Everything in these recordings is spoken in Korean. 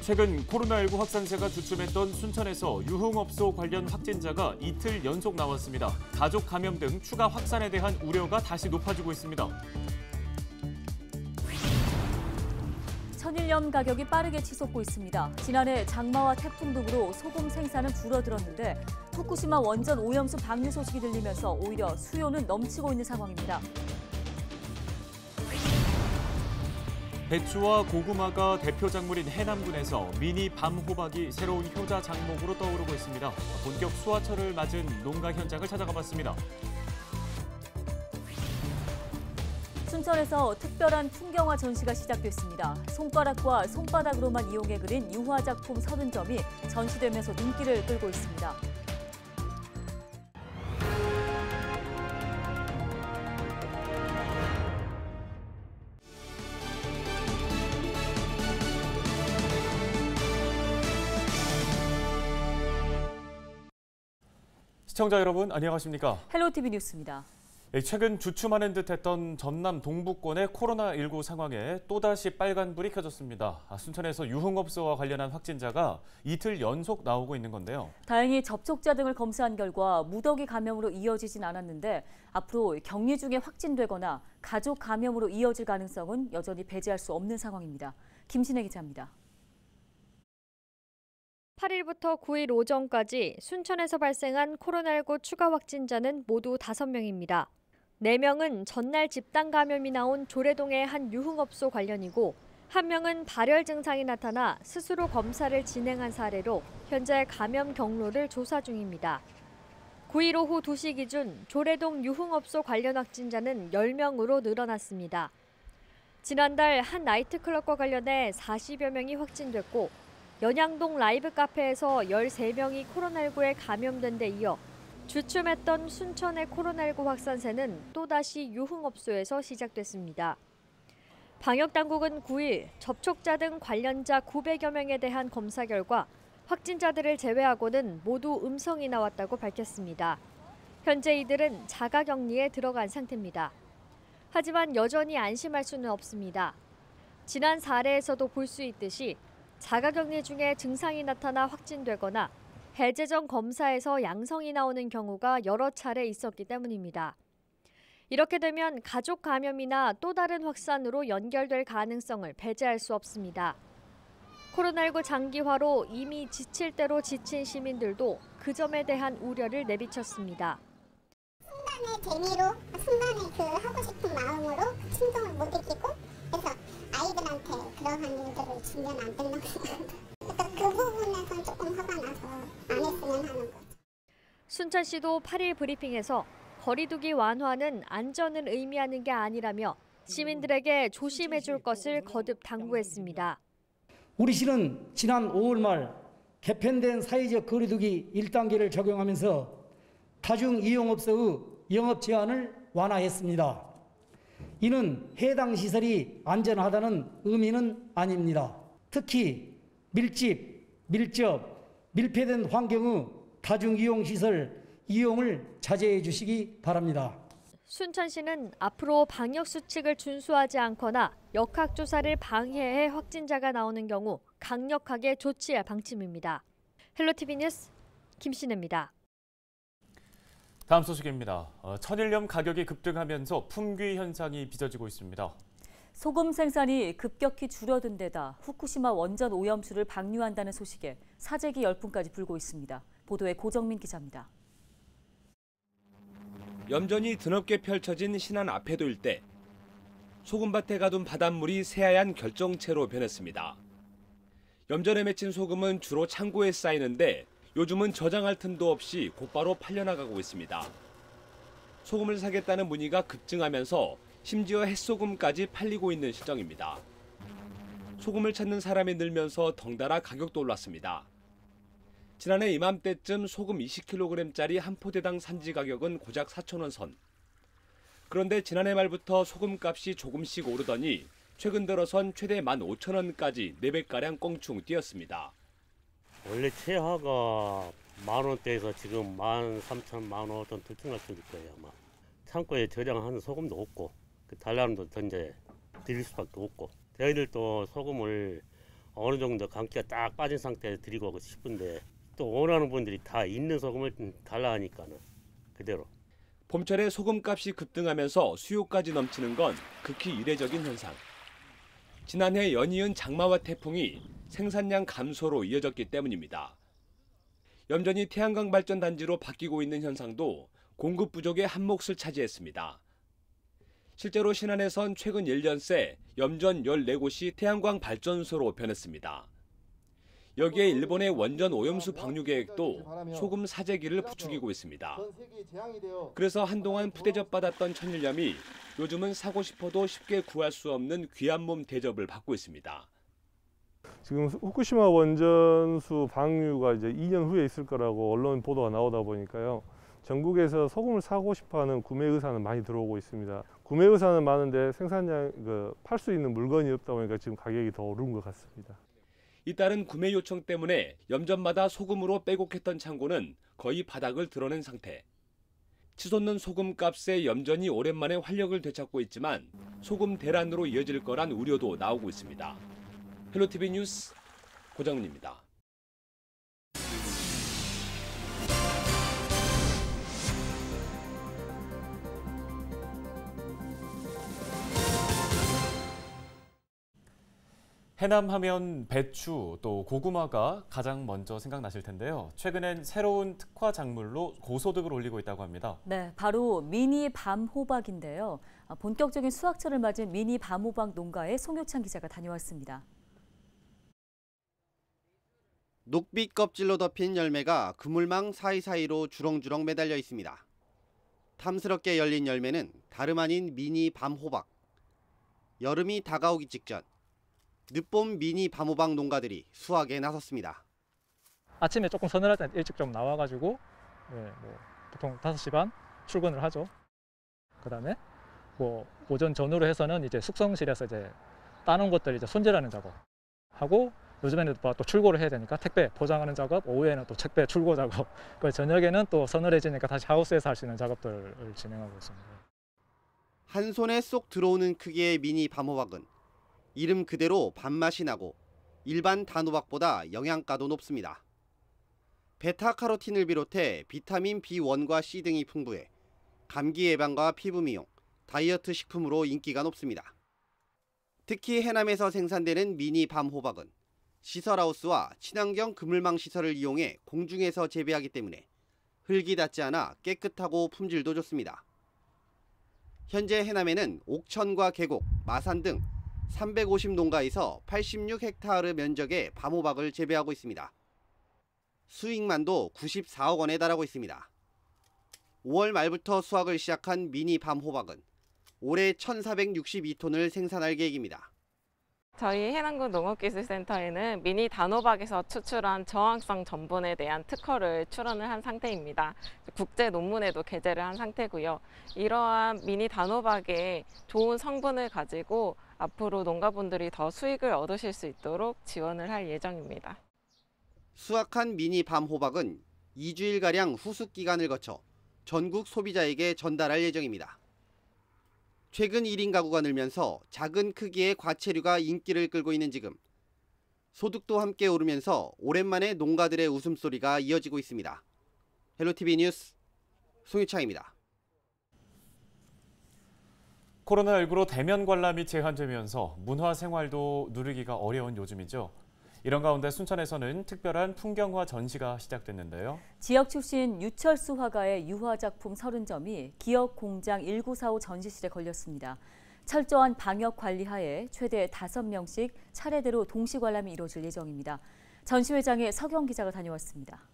최근 코로나19 확산세가 주춤했던 순천에서 유흥업소 관련 확진자가 이틀 연속 나왔습니다. 가족 감염 등 추가 확산에 대한 우려가 다시 높아지고 있습니다. 천일염 가격이 빠르게 치솟고 있습니다. 지난해 장마와 태풍 등으로 소금 생산은 줄어들었는데 후쿠시마 원전 오염수 방류 소식이 들리면서 오히려 수요는 넘치고 있는 상황입니다. 배추와 고구마가 대표 작물인 해남군에서 미니 밤호박이 새로운 효자 장목으로 떠오르고 있습니다. 본격 수확철을 맞은 농가 현장을 찾아가 봤습니다. 순천에서 특별한 풍경화 전시가 시작됐습니다. 손가락과 손바닥으로만 이용해 그린 유화 작품 30점이 전시되면서 눈길을 끌고 있습니다. 시청자 여러분, 안녕하십니까? 헬로티비 뉴스입니다. 최근 주춤하는 듯했던 전남 동부권의 코로나19 상황에 또다시 빨간불이 켜졌습니다. 순천에서 유흥업소와 관련한 확진자가 이틀 연속 나오고 있는 건데요. 다행히 접촉자 등을 검사한 결과 무더기 감염으로 이어지진 않았는데 앞으로 격리 중에 확진되거나 가족 감염으로 이어질 가능성은 여전히 배제할 수 없는 상황입니다. 김신혜 기자입니다. 8일부터 9일 오전까지 순천에서 발생한 코로나19 추가 확진자는 모두 5명입니다. 4명은 전날 집단 감염이 나온 조례동의 한 유흥업소 관련이고 1명은 발열 증상이 나타나 스스로 검사를 진행한 사례로 현재 감염 경로를 조사 중입니다. 9일 오후 2시 기준 조례동 유흥업소 관련 확진자는 10명으로 늘어났습니다. 지난달 한 나이트클럽과 관련해 40여 명이 확진됐고 연양동 라이브 카페에서 13명이 코로나19에 감염된 데 이어 주춤했던 순천의 코로나19 확산세는 또다시 유흥업소에서 시작됐습니다. 방역당국은 9일 접촉자 등 관련자 900여 명에 대한 검사 결과 확진자들을 제외하고는 모두 음성이 나왔다고 밝혔습니다. 현재 이들은 자가격리에 들어간 상태입니다. 하지만 여전히 안심할 수는 없습니다. 지난 사례에서도 볼 수 있듯이 자가격리 중에 증상이 나타나 확진되거나 해제 전 검사에서 양성이 나오는 경우가 여러 차례 있었기 때문입니다. 이렇게 되면 가족 감염이나 또 다른 확산으로 연결될 가능성을 배제할 수 없습니다. 코로나19 장기화로 이미 지칠 대로 지친 시민들도 그 점에 대한 우려를 내비쳤습니다. 순간의 재미로, 순간의 그 하고 싶은 마음으로 충동을 못 이기고 그래서 아이들한테 그러한 일들을 주면 안 된다고 생각합니다. 그 부분에서 조금 화가 나서 안 했으면 하는 거죠. 순천시도 8일 브리핑에서 거리두기 완화는 안전을 의미하는 게 아니라며 시민들에게 조심해 줄 것을 거듭 당부했습니다. 우리 시는 지난 5월 말 개편된 사회적 거리두기 1단계를 적용하면서 다중이용업소의 영업 제한을 완화했습니다. 이는 해당 시설이 안전하다는 의미는 아닙니다. 특히 밀집, 밀접, 밀폐된 환경의 다중이용시설 이용을 자제해 주시기 바랍니다. 순천시는 앞으로 방역수칙을 준수하지 않거나 역학조사를 방해해 확진자가 나오는 경우 강력하게 조치할 방침입니다. 헬로티비 뉴스 김신혜입니다. 다음 소식입니다. 천일염 가격이 급등하면서 품귀 현상이 빚어지고 있습니다. 소금 생산이 급격히 줄어든 데다 후쿠시마 원전 오염수를 방류한다는 소식에 사재기 열풍까지 불고 있습니다. 보도에 고정민 기자입니다. 염전이 드넓게 펼쳐진 신안 앞에도 일대 소금밭에 가둔 바닷물이 새하얀 결정체로 변했습니다. 염전에 맺힌 소금은 주로 창고에 쌓이는데 요즘은 저장할 틈도 없이 곧바로 팔려나가고 있습니다. 소금을 사겠다는 문의가 급증하면서 심지어 햇소금까지 팔리고 있는 실정입니다. 소금을 찾는 사람이 늘면서 덩달아 가격도 올랐습니다. 지난해 이맘때쯤 소금 20kg짜리 한 포대당 산지 가격은 고작 4,000원 선. 그런데 지난해 말부터 소금값이 조금씩 오르더니 최근 들어선 최대 15,000원까지 4배가량 껑충 뛰었습니다. 원래 최하가 10,000원대에서 지금 13,000원, 15,000원 들쭉날 거예요 아마. 창고에 저장하는 소금도 없고 달라는도 이제 드릴 수밖에 없고 저희들도 소금을 어느 정도 감기가 딱 빠진 상태에서 드리고 오고 싶은데 또 원하는 분들이 다 있는 소금을 달라 하니까는 그대로. 봄철에 소금값이 급등하면서 수요까지 넘치는 건 극히 이례적인 현상. 지난해 연이은 장마와 태풍이 생산량 감소로 이어졌기 때문입니다. 염전이 태양광 발전 단지로 바뀌고 있는 현상도 공급 부족의 한 몫을 차지했습니다. 실제로 신안에선 최근 1년 새 염전 14곳이 태양광 발전소로 변했습니다. 여기에 일본의 원전 오염수 방류 계획도 소금 사재기를 부추기고 있습니다. 그래서 한동안 푸대접받았던 천일염이 요즘은 사고 싶어도 쉽게 구할 수 없는 귀한 몸 대접을 받고 있습니다. 지금 후쿠시마 원전수 방류가 이제 2년 후에 있을 거라고 언론 보도가 나오다 보니까요. 전국에서 소금을 사고 싶어하는 구매 의사는 많이 들어오고 있습니다. 구매 의사는 많은데 생산량 팔 수 있는 물건이 없다 보니까 지금 가격이 더 오른 것 같습니다. 잇따른 구매 요청 때문에 염전마다 소금으로 빼곡했던 창고는 거의 바닥을 드러낸 상태. 치솟는 소금값에 염전이 오랜만에 활력을 되찾고 있지만 소금 대란으로 이어질 거란 우려도 나오고 있습니다. 헬로티비 뉴스 고정은입니다. 해남 하면 배추 또 고구마가 가장 먼저 생각나실 텐데요. 최근엔 새로운 특화 작물로 고소득을 올리고 있다고 합니다. 네, 바로 미니 밤호박인데요. 본격적인 수확철을 맞은 미니 밤호박 농가에 송효찬 기자가 다녀왔습니다. 녹빛 껍질로 덮인 열매가 그물망 사이사이로 주렁주렁 매달려 있습니다. 탐스럽게 열린 열매는 다름 아닌 미니 밤호박. 여름이 다가오기 직전 늦봄 미니 밤호박 농가들이 수확에 나섰습니다. 아침에 조금 서늘할 때 일찍 좀 나와가지고 보통 5시 반 출근을 하죠. 그다음에 오전 전후로 해서는 이제 숙성실에서 이제 따는 것들 이제 손질하는 작업 하고 요즘에는 또 출고를 해야 되니까 택배 포장하는 작업, 오후에는 또 택배 출고 작업, 저녁에는 또 서늘해지니까 다시 하우스에서 할 수 있는 작업들을 진행하고 있습니다. 한 손에 쏙 들어오는 크기의 미니 밤호박은 이름 그대로 밥맛이 나고 일반 단호박보다 영양가도 높습니다. 베타카로틴을 비롯해 비타민 B1과 C 등이 풍부해 감기 예방과 피부 미용, 다이어트 식품으로 인기가 높습니다. 특히 해남에서 생산되는 미니 밤호박은 시설하우스와 친환경 그물망 시설을 이용해 공중에서 재배하기 때문에 흙이 닿지 않아 깨끗하고 품질도 좋습니다. 현재 해남에는 옥천과 계곡, 마산 등 350농가에서 86헥타르 면적의 밤호박을 재배하고 있습니다. 수익만도 94억 원에 달하고 있습니다. 5월 말부터 수확을 시작한 미니 밤호박은 올해 1,462톤을 생산할 계획입니다. 저희 해남군 농업기술센터에는 미니 단호박에서 추출한 저항성 전분에 대한 특허를 출원을 한 상태입니다. 국제 논문에도 게재를 한 상태고요. 이러한 미니 단호박의 좋은 성분을 가지고 앞으로 농가분들이 더 수익을 얻으실 수 있도록 지원을 할 예정입니다. 수확한 미니 밤호박은 2주일가량 후숙 기간을 거쳐 전국 소비자에게 전달할 예정입니다. 최근 1인 가구가 늘면서 작은 크기의 과체류가 인기를 끌고 있는 지금 소득도 함께 오르면서 오랜만에 농가들의 웃음소리가 이어지고 있습니다. 헬로티비 뉴스 송유창입니다. 코로나19로 대면 관람이 제한되면서 문화생활도 누리기가 어려운 요즘이죠. 이런 가운데 순천에서는 특별한 풍경화 전시가 시작됐는데요. 지역 출신 유철수 화가의 유화작품 30점이 기업공장 1945 전시실에 걸렸습니다. 철저한 방역 관리 하에 최대 5명씩 차례대로 동시 관람이 이루어질 예정입니다. 전시회장에 서경 기자가 다녀왔습니다.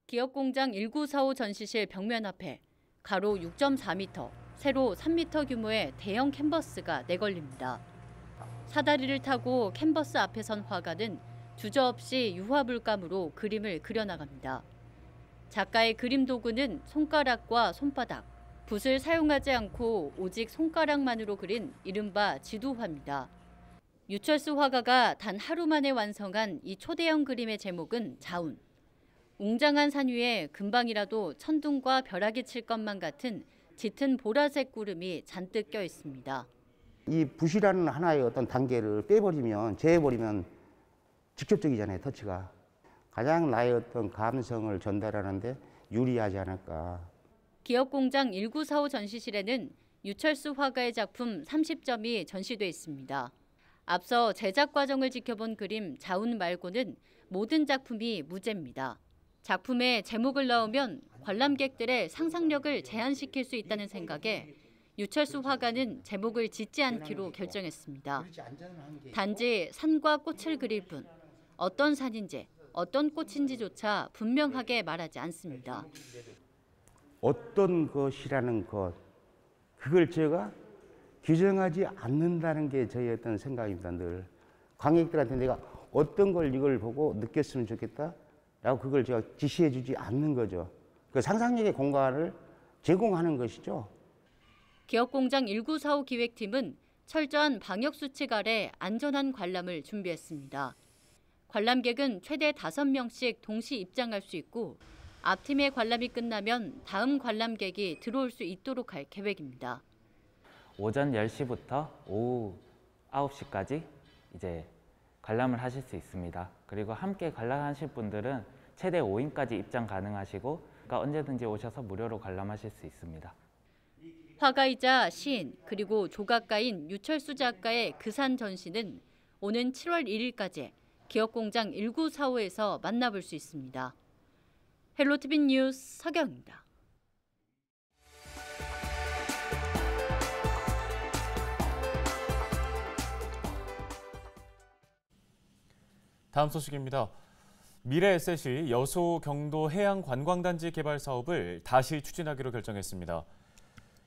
기업공장 1945 전시실 벽면 앞에 가로 6.4m, 세로 3m 규모의 대형 캔버스가 내걸립니다. 사다리를 타고 캔버스 앞에 선 화가는 주저없이 유화물감으로 그림을 그려나갑니다. 작가의 그림 도구는 손가락과 손바닥, 붓을 사용하지 않고 오직 손가락만으로 그린 이른바 지도화입니다. 유철수 화가가 단 하루 만에 완성한 이 초대형 그림의 제목은 자운. 웅장한 산 위에 금방이라도 천둥과 벼락이 칠 것만 같은 짙은 보라색 구름이 잔뜩 껴 있습니다. 이 붓이라는 하나의 어떤 단계를 빼버리면, 제해버리면 직접적이잖아요, 터치가. 가장 나의 어떤 감성을 전달하는데 유리하지 않을까. 기업공장 1945 전시실에는 유철수 화가의 작품 30점이 전시돼 있습니다. 앞서 제작 과정을 지켜본 그림 자운 말고는 모든 작품이 무제입니다. 작품에 제목을 넣으면 관람객들의 상상력을 제한시킬 수 있다는 생각에 유철수 화가는 제목을 짓지 않기로 결정했습니다. 단지 산과 꽃을 그릴 뿐 어떤 산인지 어떤 꽃인지조차 분명하게 말하지 않습니다. 어떤 것이라는 것, 그걸 제가 규정하지 않는다는 게 저희 어떤 생각입니다. 늘 관객들한테 내가 어떤 걸 이걸 보고 느꼈으면 좋겠다라고 그걸 제가 지시해 주지 않는 거죠. 그 상상력의 공간을 제공하는 것이죠. 기업공장 1945 기획팀은 철저한 방역수칙 아래 안전한 관람을 준비했습니다. 관람객은 최대 5명씩 동시 입장할 수 있고 앞팀의 관람이 끝나면 다음 관람객이 들어올 수 있도록 할 계획입니다. 오전 10시부터 오후 9시까지 이제 관람을 하실 수 있습니다. 그리고 함께 관람하실 분들은 최대 5인까지 입장 가능하시고 언제든지 오셔서 무료로 관람하실 수 있습니다. 화가이자 시인 그리고 조각가인 유철수 작가의 그산 전시는 오는 7월 1일까지 기업공장 1945에서 만나볼 수 있습니다. 헬로티비 뉴스 서경입니다. 다음 소식입니다. 미래에셋이 여수 경도 해양관광단지 개발 사업을 다시 추진하기로 결정했습니다.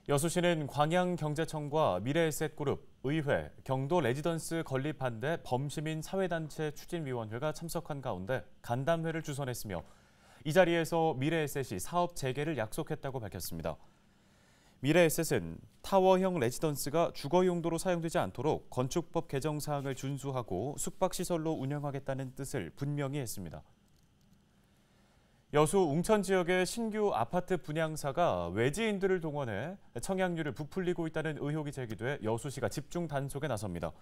여수시는 광양경제청과 미래에셋그룹, 의회, 경도 레지던스 건립 반대 범시민 사회단체 추진위원회가 참석한 가운데 간담회를 주선했으며 이 자리에서 미래에셋이 사업 재개를 약속했다고 밝혔습니다. 미래에셋은 타워형 레지던스가 주거 용도로 사용되지 않도록 건축법 개정 사항을 준수하고 숙박시설로 운영하겠다는 뜻을 분명히 했습니다. 여수 웅천 지역의 신규 아파트 분양사가 외지인들을 동원해 청약률을 부풀리고 있다는 의혹이 제기돼 여수시가 집중 단속에 나섭니다.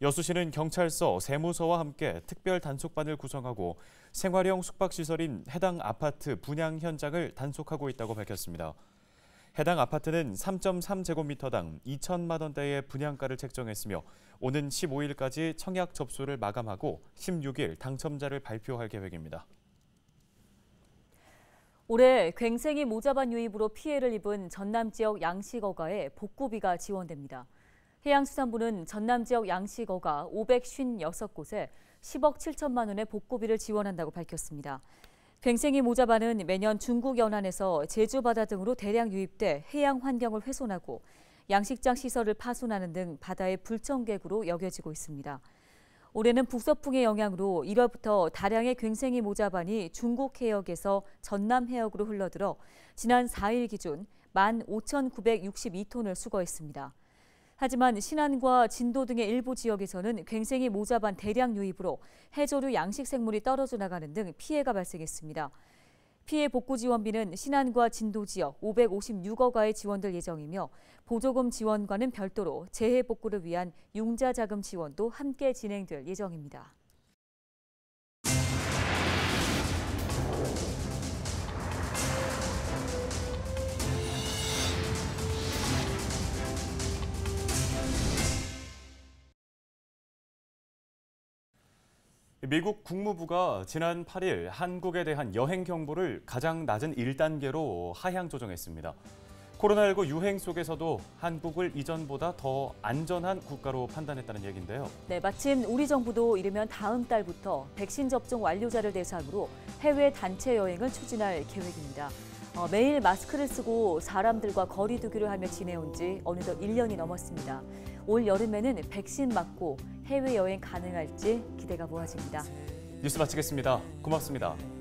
여수시는 경찰서, 세무서와 함께 특별 단속반을 구성하고 생활형 숙박시설인 해당 아파트 분양 현장을 단속하고 있다고 밝혔습니다. 해당 아파트는 3.3제곱미터당 2천만 원대의 분양가를 책정했으며 오는 15일까지 청약 접수를 마감하고 16일 당첨자를 발표할 계획입니다. 올해 괭생이 모자반 유입으로 피해를 입은 전남 지역 양식어가에 복구비가 지원됩니다. 해양수산부는 전남 지역 양식어가 556곳에 10억 7천만 원의 복구비를 지원한다고 밝혔습니다. 괭생이 모자반은 매년 중국 연안에서 제주 바다 등으로 대량 유입돼 해양 환경을 훼손하고 양식장 시설을 파손하는 등 바다의 불청객으로 여겨지고 있습니다. 올해는 북서풍의 영향으로 1월부터 다량의 괭생이 모자반이 중국 해역에서 전남 해역으로 흘러들어 지난 4일 기준 15,962톤을 수거했습니다. 하지만 신안과 진도 등의 일부 지역에서는 괭생이 모자반 대량 유입으로 해조류 양식 생물이 떨어져 나가는 등 피해가 발생했습니다. 피해 복구 지원비는 신안과 진도 지역 556억가에 지원될 예정이며 보조금 지원과는 별도로 재해 복구를 위한 융자 자금 지원도 함께 진행될 예정입니다. 미국 국무부가 지난 8일 한국에 대한 여행 경보를 가장 낮은 1단계로 하향 조정했습니다. 코로나19 유행 속에서도 한국을 이전보다 더 안전한 국가로 판단했다는 얘기인데요. 네, 마침 우리 정부도 이르면 다음 달부터 백신 접종 완료자를 대상으로 해외 단체 여행을 추진할 계획입니다. 매일 마스크를 쓰고 사람들과 거리 두기를 하며 지내온 지 어느덧 1년이 넘었습니다. 올 여름에는 백신 맞고 해외여행 가능할지 기대가 모아집니다. 뉴스 마치겠습니다. 고맙습니다.